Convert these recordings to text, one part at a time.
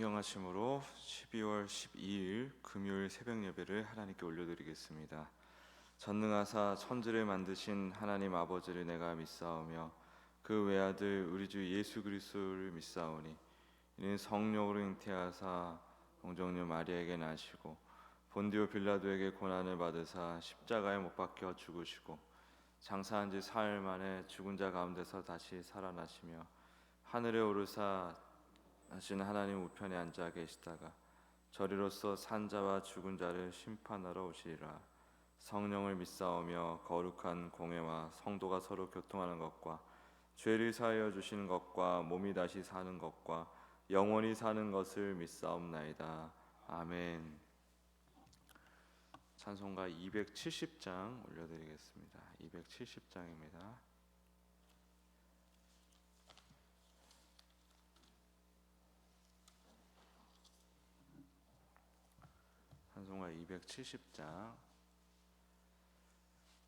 존경하심으로 12월 12일 금요일 새벽 예배를 하나님께 올려드리겠습니다. 전능하사 천지를 만드신 하나님 아버지를 내가 믿사오며 그 외아들 우리 주 예수 그리스도를 믿사오니 이는 성령으로 잉태하사 동정녀 마리아에게 나시고 본디오 빌라도에게 고난을 받으사 십자가에 못 박혀 죽으시고 장사한 지 사흘 만에 죽은 자 가운데서 다시 살아나시며 하늘에 오르사 하신 하나님 우편에 앉아 계시다가 저리로서 산 자와 죽은 자를 심판하러 오시리라. 성령을 믿사오며 거룩한 공회와 성도가 서로 교통하는 것과 죄를 사하여 주시는 것과 몸이 다시 사는 것과 영원히 사는 것을 믿사옵나이다. 아멘. 찬송가 270장 올려드리겠습니다. 270장입니다. 찬송가 270장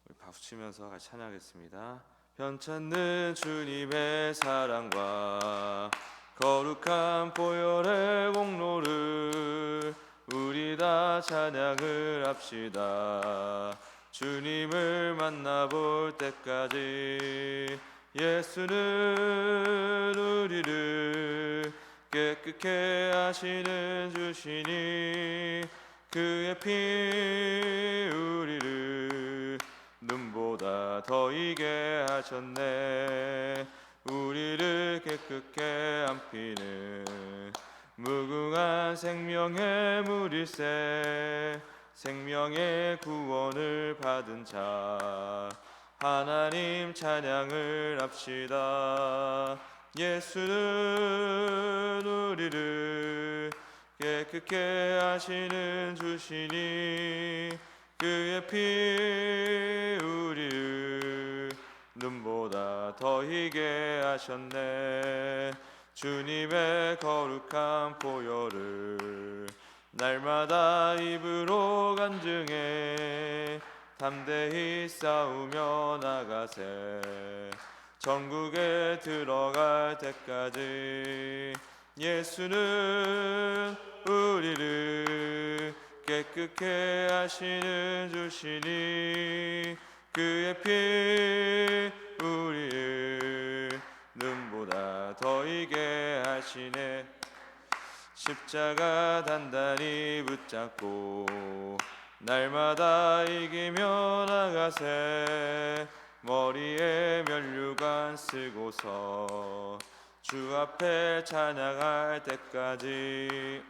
우리 박수 치면서 같이 찬양하겠습니다. 편찮는 주님의 사랑과 거룩한 보혈의 공로를 우리 다 찬양을 합시다. 주님을 만나볼 때까지 예수는 우리를 깨끗게 하시는 주시니 그의 피 우리를 눈보다 더 이게 하셨네. 우리를 깨끗게 한 피는 무궁한 생명의 물일세. 생명의 구원을 받은 자 하나님 찬양을 합시다. 예수는 우리를 깨끗게 하시는 주시니 그의 피 우리를 눈보다 더 희게 하셨네. 주님의 거룩한 보혈을 날마다 입으로 간증해 담대히 싸우며 나가세. 전국에 들어갈 때까지 예수는 우리를 깨끗게 하시는 주시니 그의 피 우리를 눈보다 더 이게 하시네. 십자가 단단히 붙잡고 날마다 이기며 나가세. 머리에 면류관 쓰고서 주 앞에 찬양할 때까지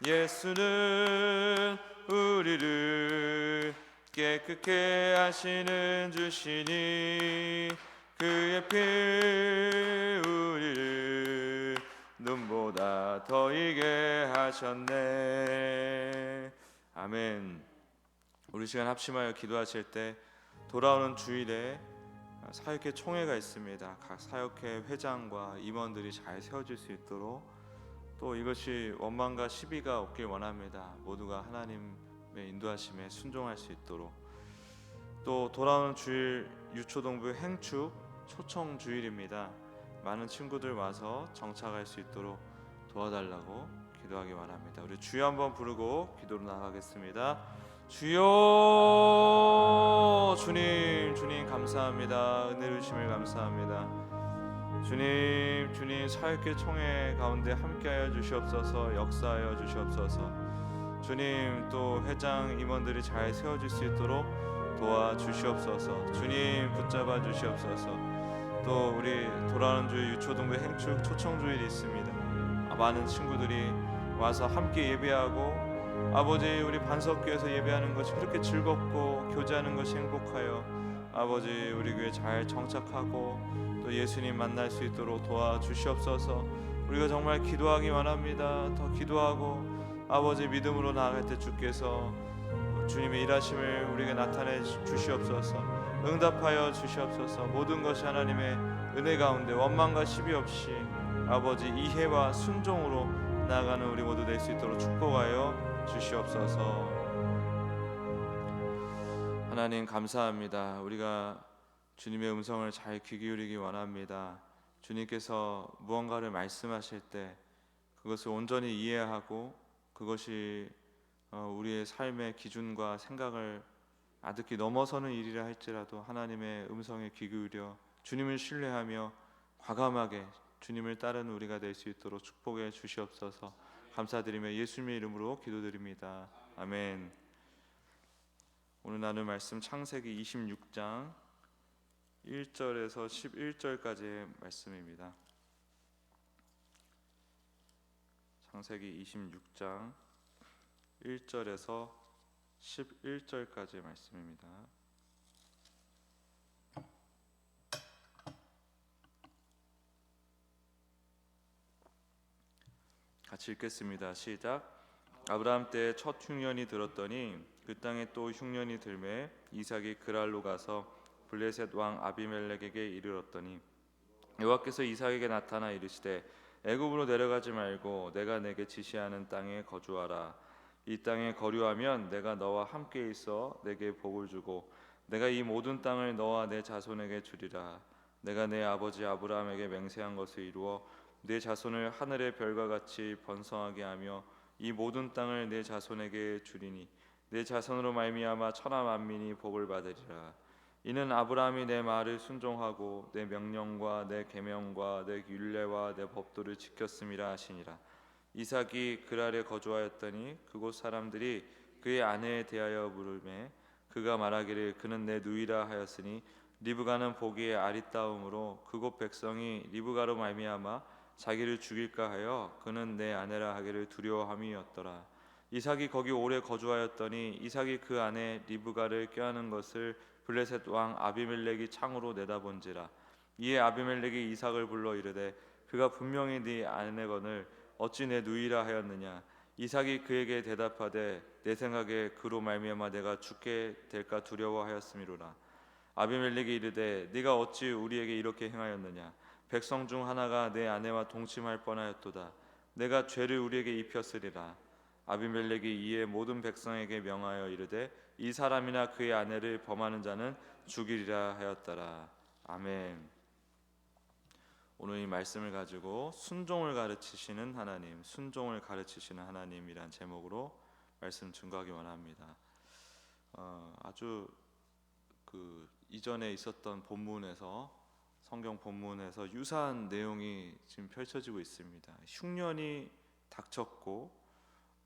예수는 우리를 깨끗게 하시는 주시니 그의 피 우리를 눈보다 더 이게 하셨네. 아멘. 우리 시간 합심하여 기도하실 때 돌아오는 주일에 사역회 총회가 있습니다. 각 사역회 회장과 임원들이 잘 세워질 수 있도록 또 이것이 원망과 시비가 없길 원합니다. 모두가 하나님의 인도하심에 순종할 수 있도록. 또 돌아오는 주일 유초동부 행축 초청 주일입니다. 많은 친구들 와서 정착할 수 있도록 도와달라고 기도하기 원합니다. 우리 주여 한번 부르고 기도로 나가겠습니다. 주여, 주님 감사합니다. 은혜를 주심을 감사합니다. 주님 사역회 총회 가운데 함께하여 주시옵소서. 역사하여 주시옵소서. 주님 또 회장 임원들이 잘 세워질 수 있도록 도와주시옵소서. 주님 붙잡아 주시옵소서. 또 우리 돌아오는 주일 유초동부 행축 초청주일이 있습니다. 많은 친구들이 와서 함께 예배하고 아버지 우리 반석교회에서 예배하는 것이 그렇게 즐겁고 교제하는 것이 행복하여 아버지 우리 교회 잘 정착하고 또 예수님 만날 수 있도록 도와주시옵소서. 우리가 정말 기도하기 원합니다. 더 기도하고 아버지 믿음으로 나아갈 때 주께서 주님의 일하심을 우리에게 나타내 주시옵소서. 응답하여 주시옵소서. 모든 것이 하나님의 은혜 가운데 원망과 시비 없이 아버지 이해와 순종으로 나아가는 우리 모두 될 수 있도록 축복하여 주시옵소서. 하나님 감사합니다. 우리가 주님의 음성을 잘 귀 기울이기 원합니다. 주님께서 무언가를 말씀하실 때 그것을 온전히 이해하고 그것이 우리의 삶의 기준과 생각을 아득히 넘어서는 일이라 할지라도 하나님의 음성에 귀 기울여 주님을 신뢰하며 과감하게 주님을 따르는 우리가 될 수 있도록 축복해 주시옵소서. 감사드리며 예수님의 이름으로 기도드립니다. 아멘. 오늘 나눌 말씀 창세기 26장 1절에서 11절까지의 말씀입니다. 창세기 26장 1절에서 11절까지의 말씀입니다. 같이 읽겠습니다. 시작. 아브라함 때 첫 흉년이 들었더니 그 땅에 또 흉년이 들매 이삭이 그랄로 가서 블레셋 왕 아비멜렉에게 이르렀더니 여호와께서 이삭에게 나타나 이르시되 애굽으로 내려가지 말고 내가 내게 지시하는 땅에 거주하라. 이 땅에 거류하면 내가 너와 함께 있어 내게 복을 주고 내가 이 모든 땅을 너와 내 자손에게 주리라. 내가 내 아버지 아브라함에게 맹세한 것을 이루어 내 자손을 하늘의 별과 같이 번성하게 하며 이 모든 땅을 내 자손에게 주리니 내 자손으로 말미암아 천하 만민이 복을 받으리라. 이는 아브라함이 내 말을 순종하고 내 명령과 내 계명과 내 율례와 내 법도를 지켰음이라 하시니라. 이삭이 그랄에 거주하였더니 그곳 사람들이 그의 아내에 대하여 물으매 그가 말하기를 그는 내 누이라 하였으니 리브가는 보기에 아리따움으로 그곳 백성이 리브가로 말미암아 자기를 죽일까 하여 그는 내 아내라 하기를 두려워함이었더라. 이삭이 거기 오래 거주하였더니 이삭이 그 아내 리브가를 꾀하는 것을 블레셋 왕 아비멜렉이 창으로 내다본지라. 이에 아비멜렉이 이삭을 불러 이르되 그가 분명히 네 아내거늘 어찌 내 누이라 하였느냐. 이삭이 그에게 대답하되 내 생각에 그로 말미암아 내가 죽게 될까 두려워하였음이로라. 아비멜렉이 이르되 네가 어찌 우리에게 이렇게 행하였느냐. 백성 중 하나가 내 아내와 동침할 뻔하였도다. 내가 죄를 우리에게 입혔으리라. 아비멜렉이 이에 모든 백성에게 명하여 이르되 이 사람이나 그의 아내를 범하는 자는 죽이리라 하였더라. 아멘. 오늘 이 말씀을 가지고 순종을 가르치시는 하나님, 순종을 가르치시는 하나님이란 제목으로 말씀 증거하기 원합니다. 아주 그 이전에 있었던 본문에서 성경 본문에서 유사한 내용이 지금 펼쳐지고 있습니다. 흉년이 닥쳤고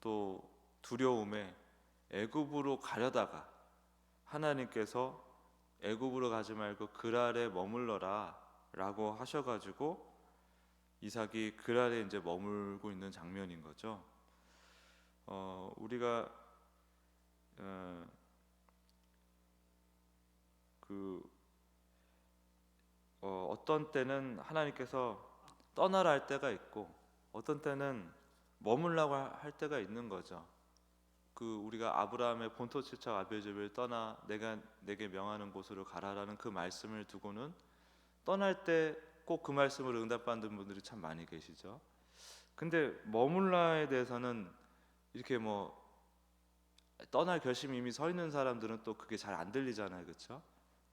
또 두려움에 애굽으로 가려다가 하나님께서 애굽으로 가지 말고 그랄에 머물러라 라고 하셔가지고 이삭이 그랄에 이제 머물고 있는 장면인 거죠. 우리가 어떤 때는 하나님께서 떠나라 할 때가 있고 어떤 때는 머물라고 할 때가 있는 거죠. 우리가 아브라함의 본토 친척 아비집을 떠나 내가 내게 명하는 곳으로 가라라는 그 말씀을 두고는 떠날 때 꼭 그 말씀을 응답받는 분들이 참 많이 계시죠. 근데 머물라에 대해서는 이렇게 뭐 떠날 결심이 이미 서 있는 사람들은 또 그게 잘 안 들리잖아요, 그렇죠?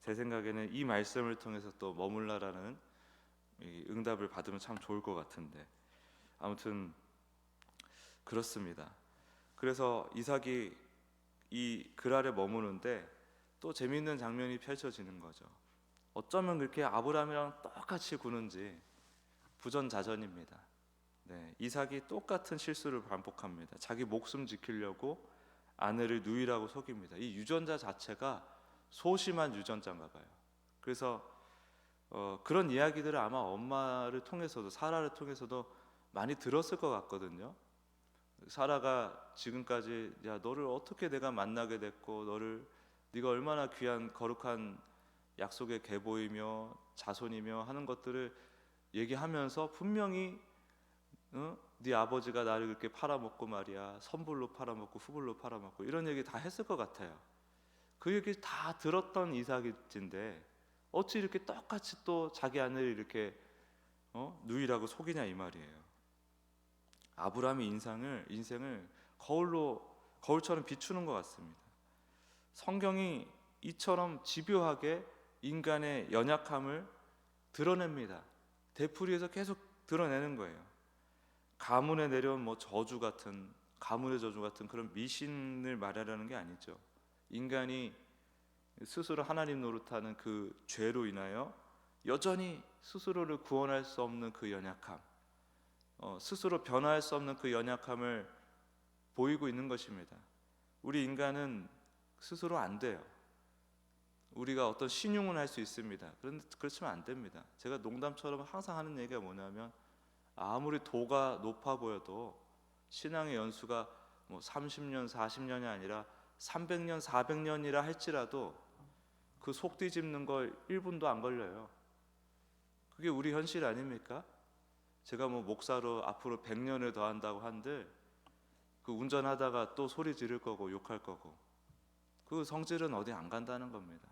제 생각에는 이 말씀을 통해서 또 머물라라는 응답을 받으면 참 좋을 것 같은데 아무튼 그렇습니다. 그래서 이삭이 이 그랄에 머무는데 또 재미있는 장면이 펼쳐지는 거죠. 어쩌면 그렇게 아브라함이랑 똑같이 구는지 부전자전입니다. 네, 이삭이 똑같은 실수를 반복합니다. 자기 목숨 지키려고 아내를 누이라고 속입니다. 이 유전자 자체가 소심한 유전자인가 봐요. 그래서 그런 이야기들을 아마 엄마를 통해서도 사라를 통해서도 많이 들었을 것 같거든요. 사라가 지금까지 야 너를 어떻게 내가 만나게 됐고 네가 얼마나 귀한 거룩한 약속의 계보이며 자손이며 하는 것들을 얘기하면서 분명히 네 아버지가 나를 그렇게 팔아먹고 말이야 선불로 팔아먹고 후불로 팔아먹고 이런 얘기 다 했을 것 같아요. 그 얘기 다 들었던 이삭인데 어찌 이렇게 똑같이 또 자기 아내를 이렇게 누이라고 속이냐 이 말이에요. 아브라함의 인생을 거울처럼 비추는 것 같습니다. 성경이 이처럼 집요하게 인간의 연약함을 드러냅니다. 되풀이해서 계속 드러내는 거예요. 가문에 내려온 가문의 저주 같은 그런 미신을 말하려는 게 아니죠. 인간이 스스로 하나님 노릇하는 그 죄로 인하여 여전히 스스로를 구원할 수 없는 그 연약함, 스스로 변화할 수 없는 그 연약함을 보이고 있는 것입니다. 우리 인간은 스스로 안 돼요. 우리가 어떤 신용은 할 수 있습니다. 그런데 그렇지만 안 됩니다. 제가 농담처럼 항상 하는 얘기가 뭐냐면, 아무리 도가 높아 보여도 신앙의 연수가 30년, 40년이 아니라 300년, 400년이라 할지라도 그 속 뒤집는 걸 1분도 안 걸려요. 그게 우리 현실 아닙니까? 제가 목사로 앞으로 100년을 더 한다고 한들 그 운전하다가 또 소리 지를 거고 욕할 거고, 그 성질은 어디 안 간다는 겁니다.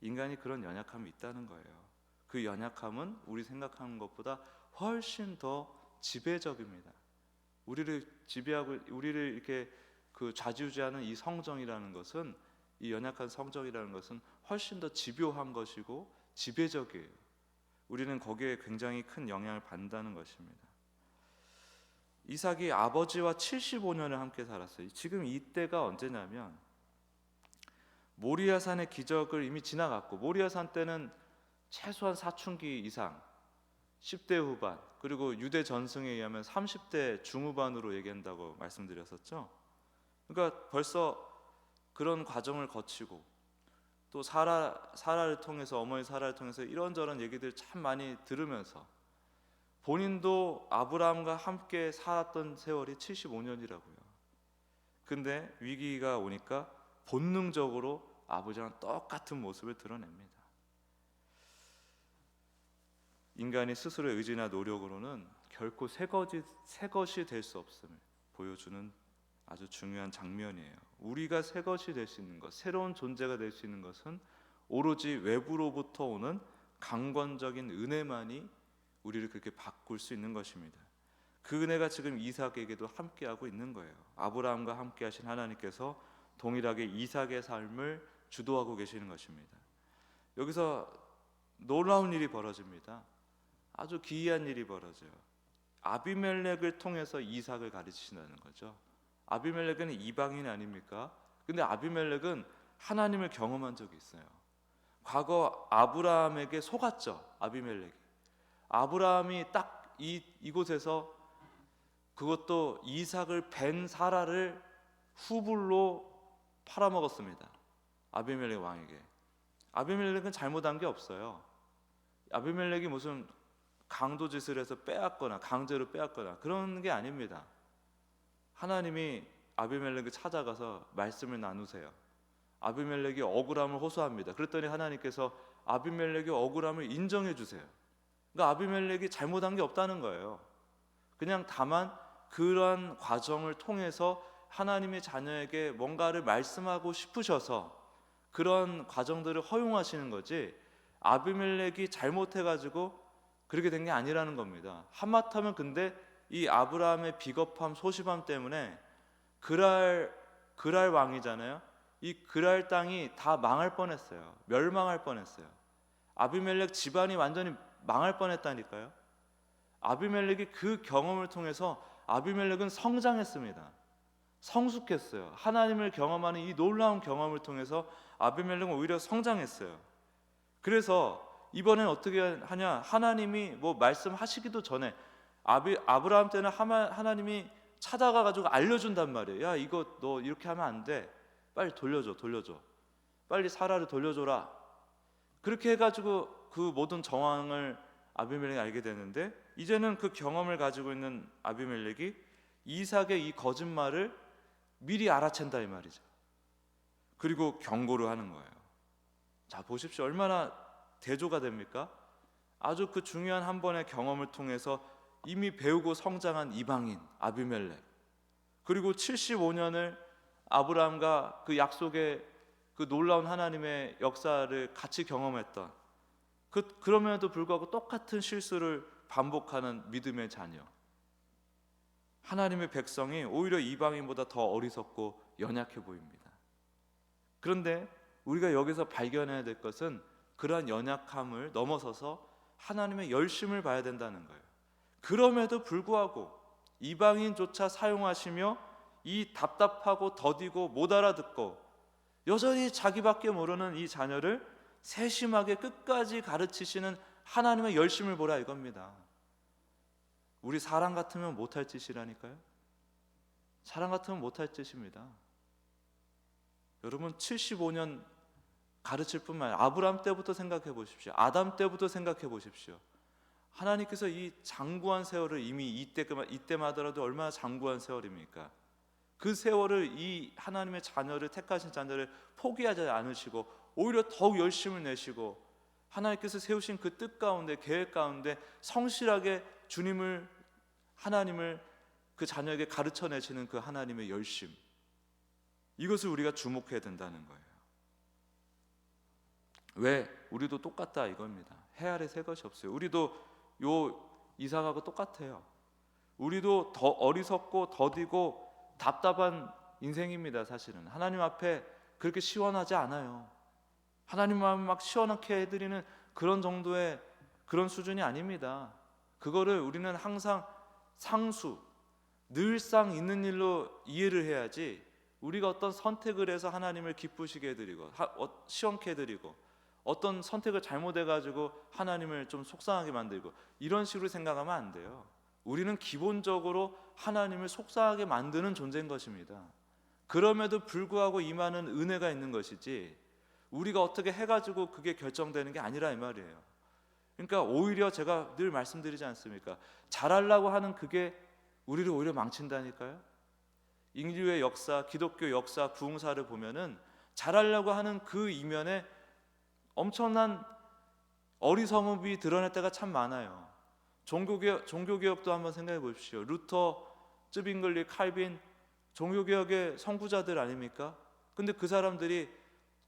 인간이 그런 연약함이 있다는 거예요. 그 연약함은 우리 생각하는 것보다 훨씬 더 지배적입니다. 우리를 지배하고 우리를 이렇게 그 좌지우지하는 이 성정이라는 것은, 이 연약한 성정이라는 것은 훨씬 더 집요한 것이고 지배적이에요. 우리는 거기에 굉장히 큰 영향을 받는다는 것입니다. 이삭이 아버지와 75년을 함께 살았어요. 지금 이때가 언제냐면 모리아산의 기적을 이미 지나갔고, 모리아산 때는 최소한 사춘기 이상, 10대 후반, 그리고 유대 전승에 의하면 30대 중후반으로 얘기한다고 말씀드렸었죠. 그러니까 벌써 그런 과정을 거치고, 또 사라를 통해서, 어머니 사라를 통해서 이런저런 얘기들 참 많이 들으면서 본인도 아브라함과 함께 살았던 세월이 75년이라고요. 근데 위기가 오니까 본능적으로 아버지랑 똑같은 모습을 드러냅니다. 인간이 스스로의 의지나 노력으로는 결코 새 것이 될 수 없음을 보여주는 아주 중요한 장면이에요. 우리가 새 것이 될 수 있는 것, 새로운 존재가 될 수 있는 것은 오로지 외부로부터 오는 강권적인 은혜만이 우리를 그렇게 바꿀 수 있는 것입니다. 그 은혜가 지금 이삭에게도 함께하고 있는 거예요. 아브라함과 함께 하신 하나님께서 동일하게 이삭의 삶을 주도하고 계시는 것입니다. 여기서 놀라운 일이 벌어집니다. 아주 기이한 일이 벌어져요. 아비멜렉을 통해서 이삭을 가르치신다는 거죠. 아비멜렉은 이방인 아닙니까? 근데 아비멜렉은 하나님을 경험한 적이 있어요. 과거 아브라함에게 속았죠. 아비멜렉이. 아브라함이 딱 이곳에서, 그것도 이삭을 벤 사라를 후불로 팔아먹었습니다. 아비멜렉 왕에게. 아비멜렉은 잘못한 게 없어요. 아비멜렉이 무슨 강도짓을 해서 빼앗거나 강제로 빼앗거나 그런 게 아닙니다. 하나님이 아비멜렉을 찾아가서 말씀을 나누세요. 아비멜렉이 억울함을 호소합니다. 그랬더니 하나님께서 아비멜렉의 억울함을 인정해 주세요. 그러니까 아비멜렉이 잘못한 게 없다는 거예요. 그냥 다만 그러한 과정을 통해서 하나님의 자녀에게 뭔가를 말씀하고 싶으셔서 그런 과정들을 허용하시는 거지, 아비멜렉이 잘못해가지고 그렇게 된 게 아니라는 겁니다. 하마터면 근데 이 아브라함의 비겁함, 소심함 때문에 그랄 왕이잖아요. 이 그랄 땅이 다 망할 뻔했어요. 멸망할 뻔했어요. 아비멜렉 집안이 완전히 망할 뻔했다니까요. 아비멜렉이 그 경험을 통해서 아비멜렉은 성장했습니다. 성숙했어요. 하나님을 경험하는 이 놀라운 경험을 통해서 아비멜렉은 오히려 성장했어요. 그래서 이번엔 어떻게 하냐, 하나님이 말씀하시기도 전에 아브라함 때는 하나님이 찾아가가지고 알려준단 말이에요. 야, 이거 너 이렇게 하면 안 돼. 빨리 돌려줘. 빨리 사라를 돌려줘라. 그렇게 해가지고 그 모든 정황을 아비멜렉이 알게 되는데, 이제는 그 경험을 가지고 있는 아비멜렉이 이삭의 이 거짓말을 미리 알아챈다 이 말이죠. 그리고 경고를 하는 거예요. 자, 보십시오. 얼마나 대조가 됩니까? 아주 그 중요한 한 번의 경험을 통해서 이미 배우고 성장한 이방인 아비멜렉, 그리고 75년을 아브라함과 그 약속의 그 놀라운 하나님의 역사를 같이 경험했던, 그럼에도 불구하고 똑같은 실수를 반복하는 믿음의 자녀, 하나님의 백성이 오히려 이방인보다 더 어리석고 연약해 보입니다. 그런데 우리가 여기서 발견해야 될 것은 그러한 연약함을 넘어서서 하나님의 열심을 봐야 된다는 거예요. 그럼에도 불구하고 이방인조차 사용하시며 이 답답하고 더디고 못 알아듣고 여전히 자기밖에 모르는 이 자녀를 세심하게 끝까지 가르치시는 하나님의 열심을 보라 이겁니다. 우리 사람 같으면 못할 짓이라니까요. 사람 같으면 못할 짓입니다. 여러분 75년 가르칠 뿐만 아니라 아브라함 때부터 생각해 보십시오. 아담 때부터 생각해 보십시오. 하나님께서 이 장구한 세월을 이미 이때마더라도 얼마나 장구한 세월입니까? 그 세월을 이 하나님의 자녀를 택하신 자녀를 포기하지 않으시고 오히려 더욱 열심을 내시고 하나님께서 세우신 그 뜻 가운데 계획 가운데 성실하게 주님을 하나님을 그 자녀에게 가르쳐 내시는 그 하나님의 열심, 이것을 우리가 주목해야 된다는 거예요. 왜? 우리도 똑같다 이겁니다. 해 아래 새 것이 없어요. 우리도 요 이삭하고 똑같아요. 우리도 더 어리석고 더디고 답답한 인생입니다. 사실은 하나님 앞에 그렇게 시원하지 않아요. 하나님 마음을 막 시원하게 해드리는 그런 정도의 그런 수준이 아닙니다. 그거를 우리는 항상 상수, 늘상 있는 일로 이해를 해야지 우리가 어떤 선택을 해서 하나님을 기쁘시게 해드리고 시원케 해드리고 어떤 선택을 잘못해가지고 하나님을 좀 속상하게 만들고 이런 식으로 생각하면 안 돼요. 우리는 기본적으로 하나님을 속상하게 만드는 존재인 것입니다. 그럼에도 불구하고 임하는 은혜가 있는 것이지 우리가 어떻게 해가지고 그게 결정되는 게 아니라 이 말이에요. 그러니까 오히려 제가 늘 말씀드리지 않습니까? 잘하려고 하는 그게 우리를 오히려 망친다니까요. 인류의 역사, 기독교 역사, 부흥사를 보면은 잘하려고 하는 그 이면에 엄청난 어리석음이 드러날 때가 참 많아요. 종교개혁도 한번 생각해 보십시오. 루터, 쯔빙글리, 칼빈 종교개혁의 선구자들 아닙니까? 근데 그 사람들이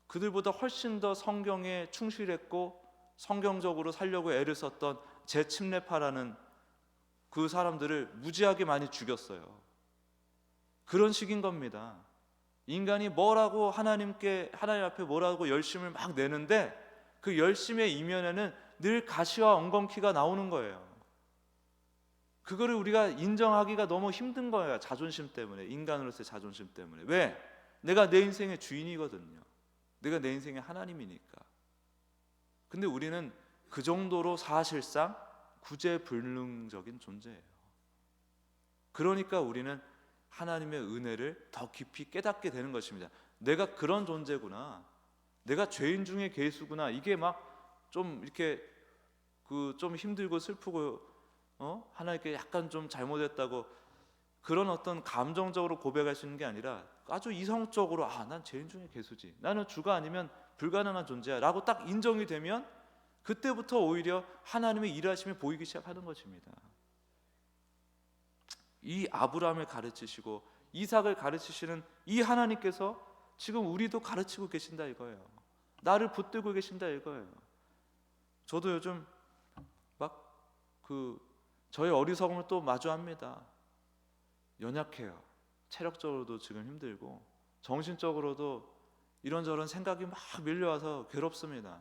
그들보다 훨씬 더 성경에 충실했고 성경적으로 살려고 애를 썼던 재침례파라는 그 사람들을 무지하게 많이 죽였어요. 그런 식인 겁니다. 인간이 뭐라고 하나님 앞에 뭐라고 열심을 막 내는데 그 열심의 이면에는 늘 가시와 엉겅퀴가 나오는 거예요. 그거를 우리가 인정하기가 너무 힘든 거예요. 자존심 때문에, 인간으로서의 자존심 때문에. 왜? 내가 내 인생의 주인이거든요. 내가 내 인생의 하나님이니까. 근데 우리는 그 정도로 사실상 구제불능적인 존재예요. 그러니까 우리는 하나님의 은혜를 더 깊이 깨닫게 되는 것입니다. 내가 그런 존재구나. 내가 죄인 중에 괴수구나. 이게 막 좀 이렇게 좀 힘들고 슬프고 하나님께 약간 좀 잘못했다고 그런 어떤 감정적으로 고백할 수 있는 게 아니라 아주 이성적으로 난 죄인 중에 괴수지. 나는 주가 아니면 불가능한 존재야 라고 딱 인정이 되면 그때부터 오히려 하나님의 일하심이 보이기 시작하는 것입니다. 이 아브라함을 가르치시고 이삭을 가르치시는 이 하나님께서 지금 우리도 가르치고 계신다 이거예요. 나를 붙들고 계신다 이거예요. 저도 요즘 막 저의 어리석음을 또 마주합니다. 연약해요. 체력적으로도 지금 힘들고 정신적으로도 이런저런 생각이 막 밀려와서 괴롭습니다.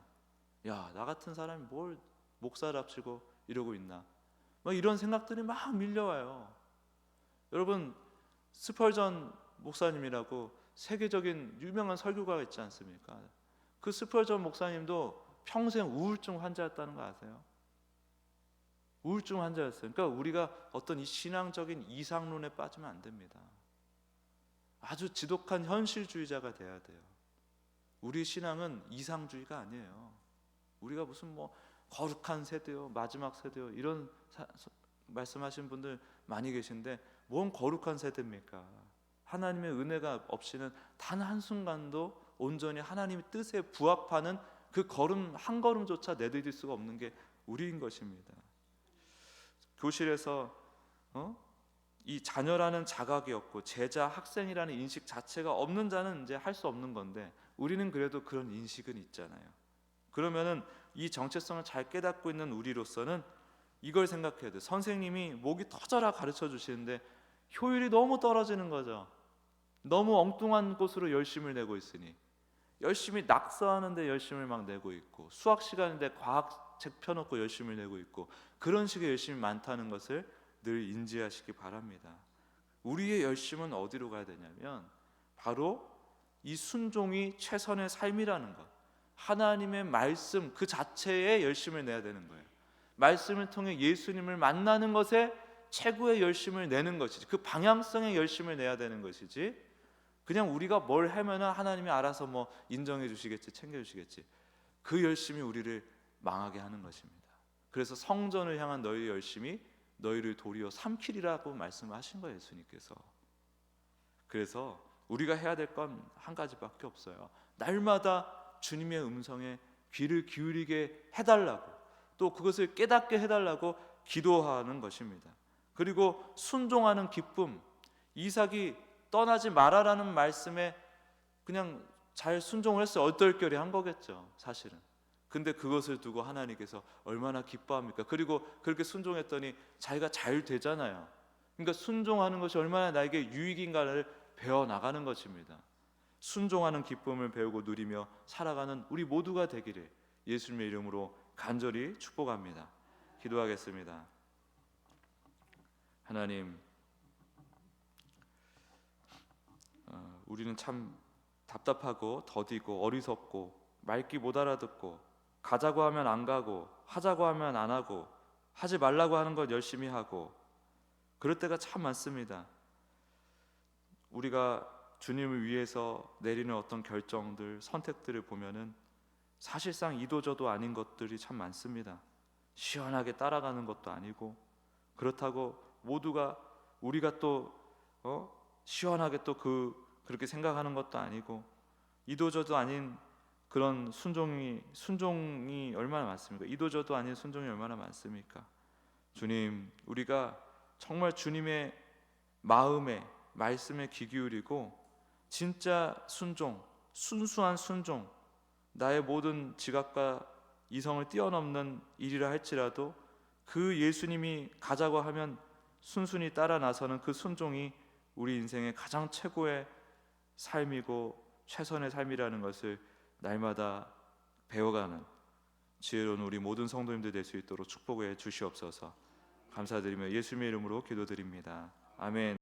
야, 나 같은 사람이 뭘 목사를 합치고 이러고 있나, 막 이런 생각들이 막 밀려와요. 여러분, 스펄전 목사님이라고 세계적인 유명한 설교가가 있지 않습니까? 그 스펄전 목사님도 평생 우울증 환자였다는 거 아세요? 우울증 환자였어요. 그러니까 우리가 어떤 이 신앙적인 이상론에 빠지면 안 됩니다. 아주 지독한 현실주의자가 돼야 돼요. 우리 신앙은 이상주의가 아니에요. 우리가 무슨 거룩한 세대요, 마지막 세대요 이런 말씀하신 분들 많이 계신데 뭔 거룩한 세대입니까? 하나님의 은혜가 없이는 단 한순간도 온전히 하나님의 뜻에 부합하는 그 걸음 한 걸음조차 내디딜 수가 없는 게 우리인 것입니다. 교실에서 이 자녀라는 자각이 없고 제자, 학생이라는 인식 자체가 없는 자는 이제 할 수 없는 건데 우리는 그래도 그런 인식은 있잖아요. 그러면은 이 정체성을 잘 깨닫고 있는 우리로서는 이걸 생각해야 돼. 선생님이 목이 터져라 가르쳐 주시는데 효율이 너무 떨어지는 거죠. 너무 엉뚱한 곳으로 열심을 내고 있으니, 열심히 낙서하는데 열심을 막 내고 있고, 수학 시간인데 과학책 펴놓고 열심을 내고 있고, 그런 식의 열심이 많다는 것을 늘 인지하시기 바랍니다. 우리의 열심은 어디로 가야 되냐면 바로 이 순종이 최선의 삶이라는 것, 하나님의 말씀 그 자체에 열심을 내야 되는 거예요. 말씀을 통해 예수님을 만나는 것에 최고의 열심을 내는 것이지, 그 방향성의 열심을 내야 되는 것이지, 그냥 우리가 뭘 하면 하나님이 알아서 뭐 인정해 주시겠지, 챙겨 주시겠지, 그 열심이 우리를 망하게 하는 것입니다. 그래서 성전을 향한 너희의 열심이 너희를 도리어 삼키리라고 말씀하신 거예요, 예수님께서. 그래서 우리가 해야 될 건 한 가지밖에 없어요. 날마다 주님의 음성에 귀를 기울이게 해달라고, 또 그것을 깨닫게 해달라고 기도하는 것입니다. 그리고 순종하는 기쁨, 이삭이 떠나지 말아라는 말씀에 그냥 잘 순종을 했어요. 얼떨결에 한 거겠죠, 사실은. 근데 그것을 두고 하나님께서 얼마나 기뻐합니까? 그리고 그렇게 순종했더니 자기가 잘 되잖아요. 그러니까 순종하는 것이 얼마나 나에게 유익인가를 배워나가는 것입니다. 순종하는 기쁨을 배우고 누리며 살아가는 우리 모두가 되기를 예수님의 이름으로 간절히 축복합니다. 기도하겠습니다. 하나님, 우리는 참 답답하고 더디고 어리석고 말귀 못 알아듣고 가자고 하면 안 가고 하자고 하면 안 하고 하지 말라고 하는 것 열심히 하고 그럴 때가 참 많습니다. 우리가 주님을 위해서 내리는 어떤 결정들, 선택들을 보면은 사실상 이도저도 아닌 것들이 참 많습니다. 시원하게 따라가는 것도 아니고, 그렇다고 모두가 우리가 또 시원하게 또 그렇게 생각하는 것도 아니고, 이도저도 아닌 그런 순종이 얼마나 많습니까? 이도저도 아닌 순종이 얼마나 많습니까? 주님, 우리가 정말 주님의 마음에 말씀에 귀 기울이고 진짜 순종, 순수한 순종, 나의 모든 지각과 이성을 뛰어넘는 일이라 할지라도 그 예수님이 가자고 하면 순순히 따라 나서는 그 순종이 우리 인생의 가장 최고의 삶이고 최선의 삶이라는 것을 날마다 배워가는 지혜로운 우리 모든 성도님들 될 수 있도록 축복해 주시옵소서. 감사드리며 예수님의 이름으로 기도드립니다. 아멘.